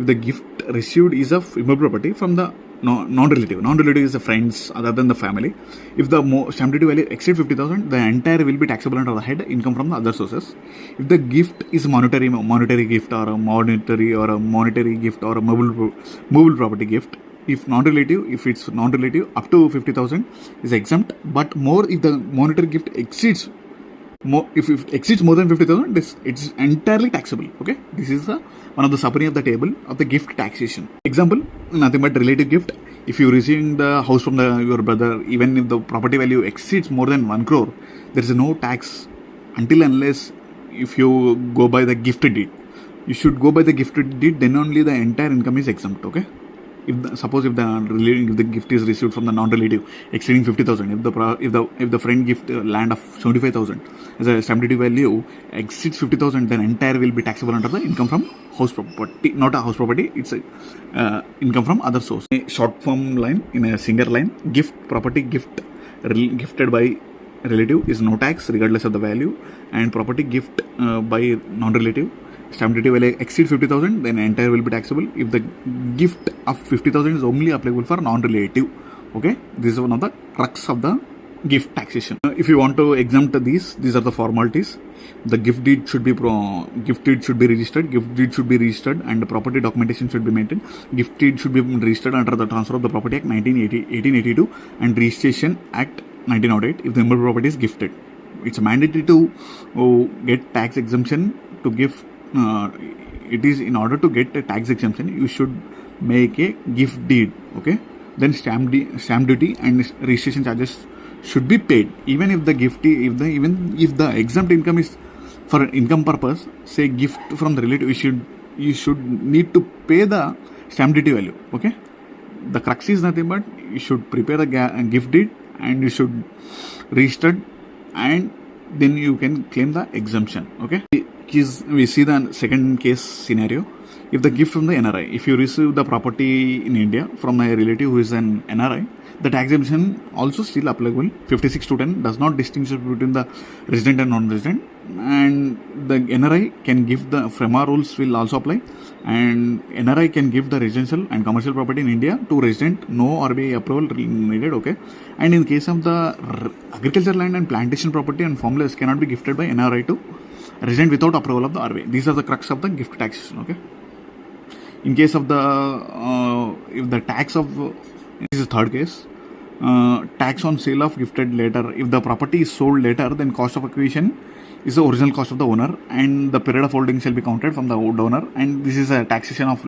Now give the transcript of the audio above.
if the gift received is of immovable property from the non-relative. Non-relative is the friends other than the family. If the stamp duty value exceeds 50,000, the entire will be taxable under the head income from the other sources. If the gift is monetary gift or a monetary gift or a movable property gift, if it's non-relative, up to 50,000 is exempt. But more if the monetary gift exceeds if it exceeds more than 50,000, it's entirely taxable. Okay, this is one of the summary of the table of the gift taxation. Example, nothing but relative gift. If you receiving the house from your brother, even if the property value exceeds more than 1 crore, there is no tax until unless if you go by the gifted deed. You should go by the gifted deed, then only the entire income is exempt. Okay. Suppose if the gift is received from the non-relative exceeding 50,000, if the friend gift land of 75,000 as a stamp duty value exceeds 50,000, then entire will be taxable under the income from house property, not a house property. It's a income from other source. A short form line in a single line: gift property gifted by relative is no tax regardless of the value, and property gift by non-relative stamp duty will exceed 50,000, then entire will be taxable. If the gift of 50,000 is only applicable for non-relative. Okay, this is one of the crux of the gift taxation. If you want to exempt these are the formalities. The gift deed should be registered. Gift deed should be registered, and the property documentation should be maintained. Gift deed should be registered under the Transfer of the Property Act 1882 and Registration Act 1908. If the immovable property is gifted, it's mandatory to get tax exemption to give. It is in order to get a tax exemption, you should make a gift deed. Okay, then stamp duty and registration charges should be paid. Even if the if the exempt income is for income purpose, say gift from the relative, you should need to pay the stamp duty value. Okay, the crux is nothing but you should prepare the gift deed and you should register, and then you can claim the exemption. Okay. We see the second case scenario. If the gift from the NRI, if you receive the property in India from a relative who is an NRI, the tax exemption also still applicable. 56(2)(10) does not distinguish between the resident and non-resident, and the NRI can give the FREMA rules will also apply, and NRI can give the residential and commercial property in India to resident, no RBI approval needed. Okay, and in case of the agricultural land and plantation property and farmlands cannot be gifted by NRI to resident without approval of the RBI. These are the crux of the gift taxation. Okay. In case of the if the tax of this is third case, tax on sale of gifted later. If the property is sold later, then cost of acquisition is the original cost of the owner, and the period of holding shall be counted from the donor. And this is a taxation of